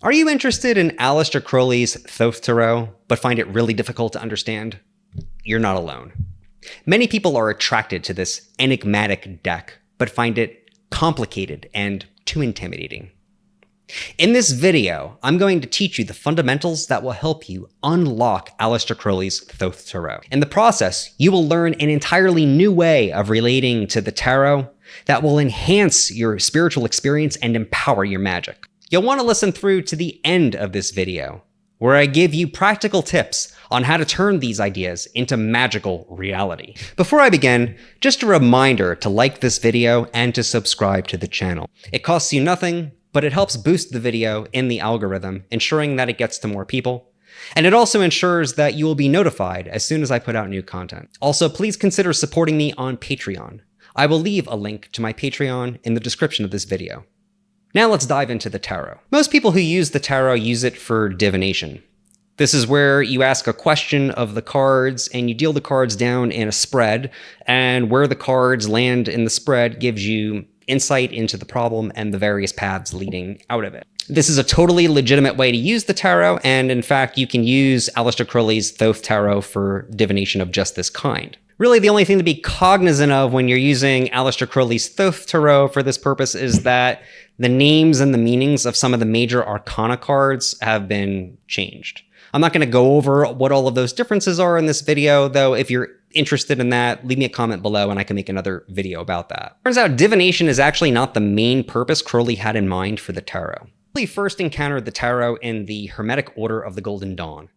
Are you interested in Aleister Crowley's Thoth Tarot, but find it really difficult to understand? You're not alone. Many people are attracted to this enigmatic deck, but find it complicated and too intimidating. In this video, I'm going to teach you the fundamentals that will help you unlock Aleister Crowley's Thoth Tarot. In the process, you will learn an entirely new way of relating to the tarot that will enhance your spiritual experience and empower your magic. You'll want to listen through to the end of this video, where I give you practical tips on how to turn these ideas into magical reality. Before I begin, just a reminder to like this video and to subscribe to the channel. It costs you nothing, but it helps boost the video in the algorithm, ensuring that it gets to more people. And it also ensures that you will be notified as soon as I put out new content. Also, please consider supporting me on Patreon. I will leave a link to my Patreon in the description of this video. Now let's dive into the tarot. Most people who use the tarot use it for divination. This is where you ask a question of the cards and you deal the cards down in a spread, and where the cards land in the spread gives you insight into the problem and the various paths leading out of it. This is a totally legitimate way to use the tarot, and in fact, you can use Aleister Crowley's Thoth Tarot for divination of just this kind. Really, the only thing to be cognizant of when you're using Aleister Crowley's Thoth Tarot for this purpose is that the names and the meanings of some of the major arcana cards have been changed. I'm not going to go over what all of those differences are in this video, though if you're interested in that, leave me a comment below and I can make another video about that. Turns out divination is actually not the main purpose Crowley had in mind for the tarot. Crowley first encountered the tarot in the Hermetic Order of the Golden Dawn.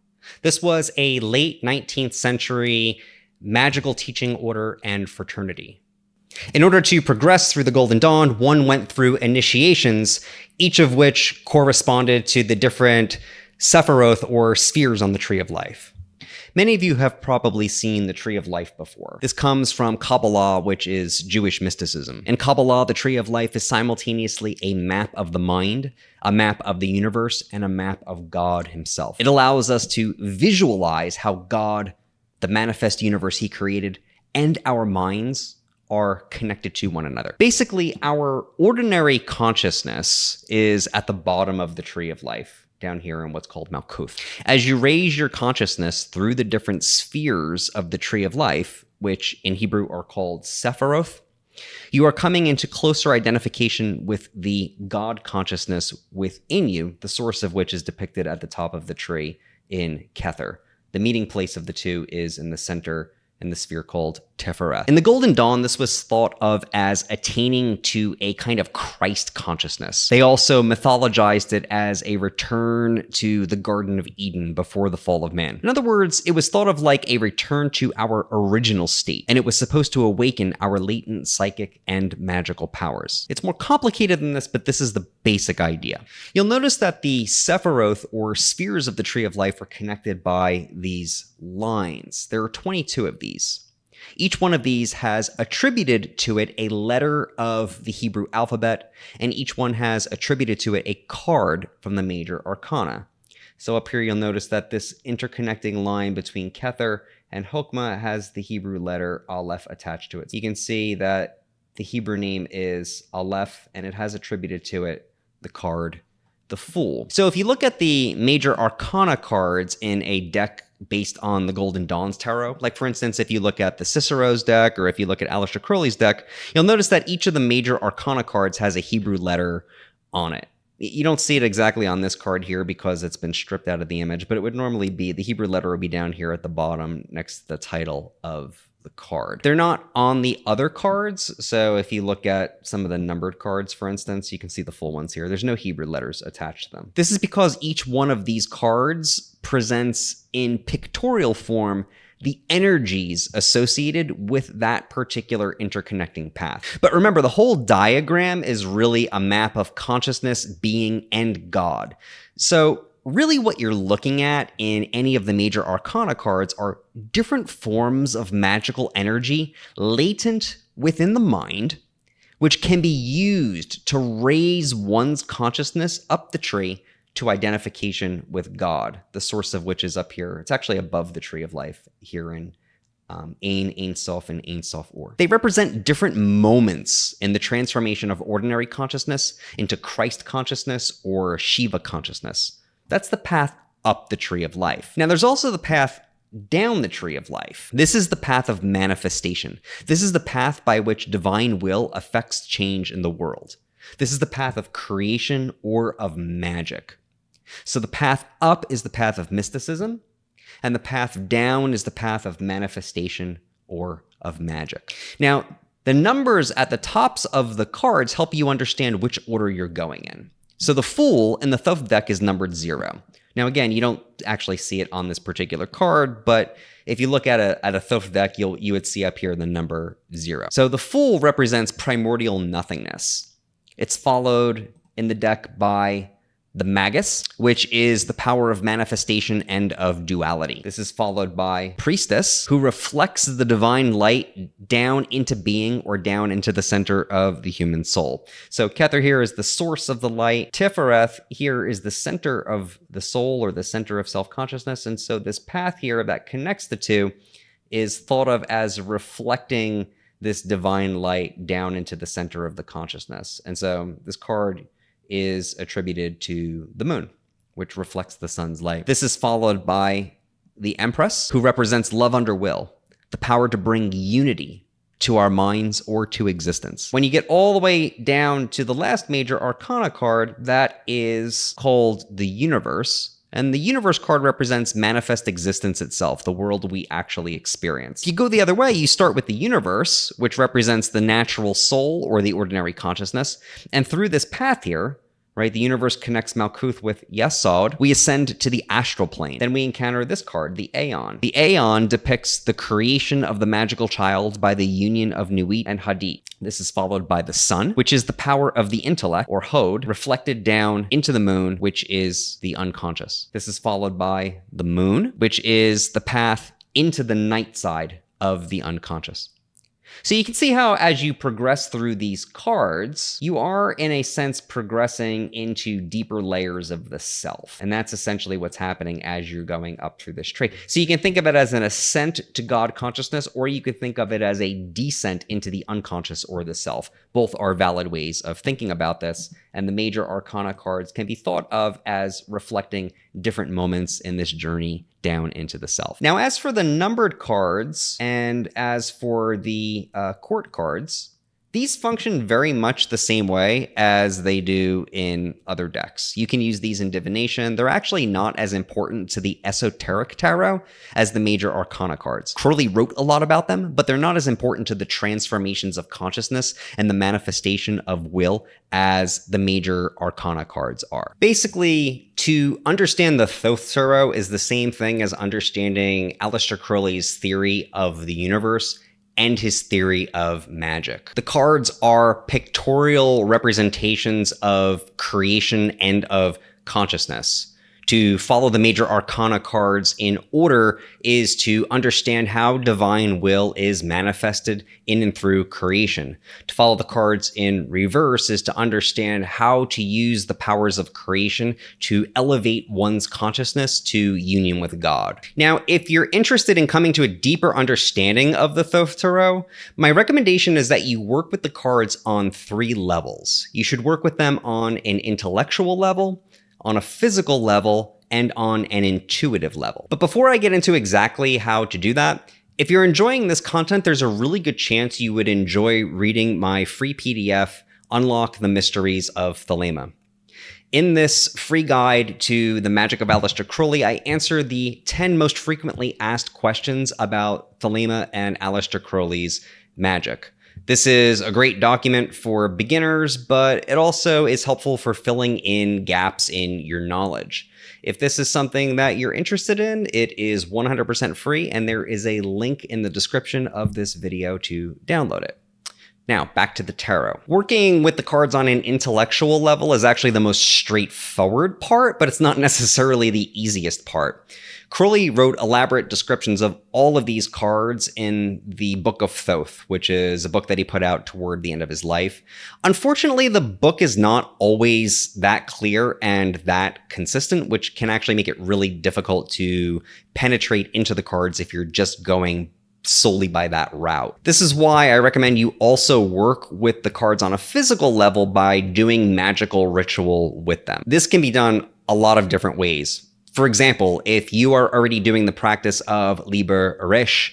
This was a late 19th century magical teaching order and fraternity. In order to progress through the Golden Dawn, one went through initiations, each of which corresponded to the different Sephiroth or spheres on the Tree of Life. Many of you have probably seen the Tree of Life before. This comes from Kabbalah, which is Jewish mysticism. In Kabbalah, the Tree of Life is simultaneously a map of the mind, a map of the universe, and a map of God himself. It allows us to visualize how God, the manifest universe he created, and our minds are connected to one another. Basically, our ordinary consciousness is at the bottom of the Tree of Life, down here in what's called Malkuth. As you raise your consciousness through the different spheres of the Tree of Life, which in Hebrew are called Sephiroth, you are coming into closer identification with the God consciousness within you, the source of which is depicted at the top of the tree in Kether. The meeting place of the two is in the center in the sphere called Tefereth. In the Golden Dawn, this was thought of as attaining to a kind of Christ consciousness. They also mythologized it as a return to the Garden of Eden before the fall of man. In other words, it was thought of like a return to our original state, and it was supposed to awaken our latent psychic and magical powers. It's more complicated than this, but this is the basic idea. You'll notice that the Sephiroth, or spheres of the Tree of Life, are connected by these lines. There are 22 of these. Each one of these has attributed to it a letter of the Hebrew alphabet, and each one has attributed to it a card from the major arcana. So up here you'll notice that this interconnecting line between Kether and Hokmah has the Hebrew letter Aleph attached to it. You can see that the Hebrew name is Aleph, and it has attributed to it the card, the Fool. So if you look at the major arcana cards in a deck based on the Golden Dawn's tarot, like for instance, if you look at the Cicero's deck, or if you look at Aleister Crowley's deck, you'll notice that each of the major arcana cards has a Hebrew letter on it. You don't see it exactly on this card here because it's been stripped out of the image, but it would normally be, the Hebrew letter would be down here at the bottom next to the title of the card. They're not on the other cards, so if you look at some of the numbered cards, for instance, you can see the full ones here. There's no Hebrew letters attached to them. This is because each one of these cards presents in pictorial form the energies associated with that particular interconnecting path. But remember, the whole diagram is really a map of consciousness, being, and God. So really what you're looking at in any of the major arcana cards are different forms of magical energy latent within the mind, which can be used to raise one's consciousness up the tree to identification with God, the source of which is up here. It's actually above the Tree of Life here in Ein Sof, and Ein Sof Or. They represent different moments in the transformation of ordinary consciousness into Christ consciousness or Shiva consciousness. That's the path up the tree of life. Now, there's also the path down the tree of life. This is the path of manifestation. This is the path by which divine will affects change in the world. This is the path of creation or of magic. So the path up is the path of mysticism, and the path down is the path of manifestation or of magic. Now, the numbers at the tops of the cards help you understand which order you're going in. So the Fool in the Thoth deck is numbered 0. Now, again, you don't actually see it on this particular card, but if you look at a Thoth deck, you would see up here the number 0. So the Fool represents primordial nothingness. It's followed in the deck by the Magus, which is the power of manifestation and of duality. This is followed by Priestess, who reflects the divine light down into being or down into the center of the human soul. So Kether here is the source of the light. Tifereth here is the center of the soul or the center of self-consciousness. And so this path here that connects the two is thought of as reflecting this divine light down into the center of the consciousness. And so this card is attributed to the moon, which reflects the sun's light. This is followed by the Empress, who represents love under will, the power to bring unity to our minds or to existence. When you get all the way down to the last major arcana card, that is called the Universe. And the Universe card represents manifest existence itself, the world we actually experience. If you go the other way, you start with the Universe, which represents the natural soul or the ordinary consciousness. And through this path here, right, the Universe connects Malkuth with Yesod. We ascend to the astral plane. Then we encounter this card, the Aeon. The Aeon depicts the creation of the magical child by the union of Nuit and Hadit. This is followed by the Sun, which is the power of the intellect, or Hod, reflected down into the moon, which is the unconscious. This is followed by the Moon, which is the path into the night side of the unconscious. So you can see how as you progress through these cards, you are in a sense progressing into deeper layers of the self. And that's essentially what's happening as you're going up through this tree. So you can think of it as an ascent to God consciousness, or you could think of it as a descent into the unconscious or the self. Both are valid ways of thinking about this. And the major arcana cards can be thought of as reflecting different moments in this journey down into the self. Now, as for the numbered cards and as for the court cards, these function very much the same way as they do in other decks. You can use these in Divination. They're actually not as important to the esoteric tarot as the major arcana cards. Crowley wrote a lot about them, but they're not as important to the transformations of consciousness and the manifestation of will as the major arcana cards are. Basically, to understand the Thoth tarot is the same thing as understanding Aleister Crowley's theory of the universe and his theory of magic. The cards are pictorial representations of creation and of consciousness. To follow the major arcana cards in order is to understand how divine will is manifested in and through creation. To follow the cards in reverse is to understand how to use the powers of creation to elevate one's consciousness to union with God. Now, if you're interested in coming to a deeper understanding of the Thoth tarot, my recommendation is that you work with the cards on 3 levels. You should work with them on an intellectual level, on a physical level, and on an intuitive level. But before I get into exactly how to do that, if you're enjoying this content, there's a really good chance you would enjoy reading my free PDF, Unlock the Mysteries of Thelema. In this free guide to the magic of Aleister Crowley, I answer the 10 most frequently asked questions about Thelema and Aleister Crowley's magic. This is a great document for beginners, but it also is helpful for filling in gaps in your knowledge. If this is something that you're interested in, it is 100% free, and there is a link in the description of this video to download it. Now, back to the tarot. Working with the cards on an intellectual level is actually the most straightforward part, but it's not necessarily the easiest part. Crowley wrote elaborate descriptions of all of these cards in the Book of Thoth, which is a book that he put out toward the end of his life. Unfortunately, the book is not always that clear and that consistent, which can actually make it really difficult to penetrate into the cards if you're just going solely by that route. This is why I recommend you also work with the cards on a physical level by doing magical ritual with them. This can be done a lot of different ways. For example, if you are already doing the practice of Liber Orish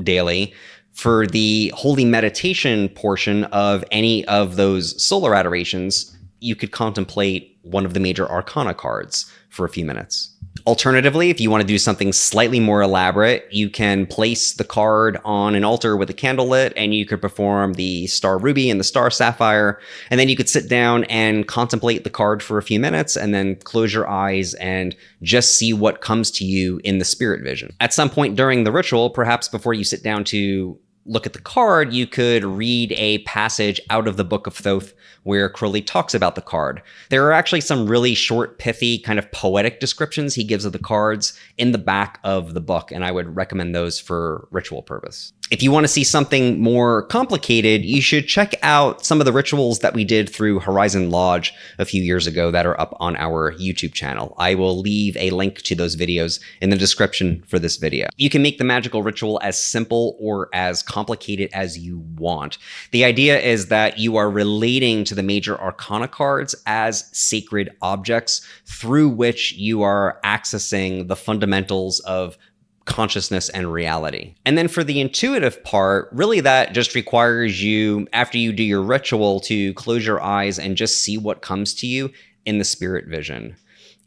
daily, for the holy meditation portion of any of those solar adorations, you could contemplate one of the major arcana cards for a few minutes. Alternatively, if you want to do something slightly more elaborate, you can place the card on an altar with a candle lit, and you could perform the Star Ruby and the Star Sapphire, and then you could sit down and contemplate the card for a few minutes, and then close your eyes and just see what comes to you in the spirit vision. At some point during the ritual, perhaps before you sit down to look at the card, you could read a passage out of the Book of Thoth where Crowley talks about the card. There are actually some really short, pithy, kind of poetic descriptions he gives of the cards in the back of the book, and I would recommend those for ritual purpose. If you want to see something more complicated, you should check out some of the rituals that we did through Horizon Lodge a few years ago that are up on our YouTube channel. I will leave a link to those videos in the description for this video. You can make the magical ritual as simple or as complicated as you want. The idea is that you are relating to the major arcana cards as sacred objects through which you are accessing the fundamentals of consciousness and reality. And then for the intuitive part, really that just requires you, after you do your ritual, to close your eyes and just see what comes to you in the spirit vision.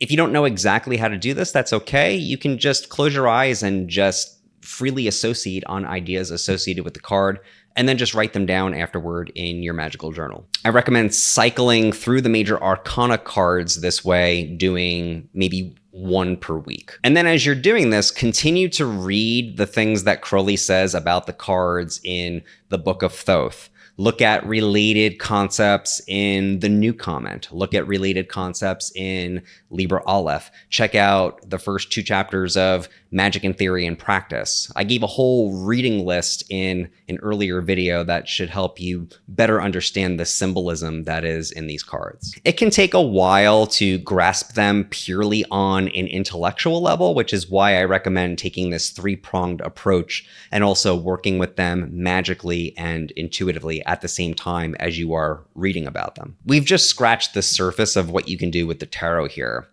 If you don't know exactly how to do this, that's okay. You can just close your eyes and just freely associate on ideas associated with the card, and then just write them down afterward in your magical journal. I recommend cycling through the major arcana cards this way, doing maybe one per week. And then as you're doing this, continue to read the things that Crowley says about the cards in the Book of Thoth. Look at related concepts in the New Comment. Look at related concepts in Liber Aleph. Check out the first 2 chapters of Magic in Theory and Practice. I gave a whole reading list in an earlier video that should help you better understand the symbolism that is in these cards. It can take a while to grasp them purely on an intellectual level, which is why I recommend taking this 3-pronged approach and also working with them magically and intuitively at the same time as you are reading about them. We've just scratched the surface of what you can do with the tarot here.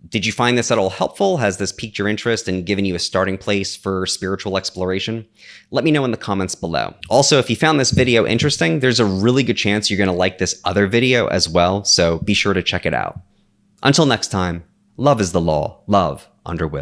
Did you find this at all helpful? Has this piqued your interest and given you a starting place for spiritual exploration? Let me know in the comments below. Also, if you found this video interesting, there's a really good chance you're going to like this other video as well, so be sure to check it out. Until next time, love is the law, love under will.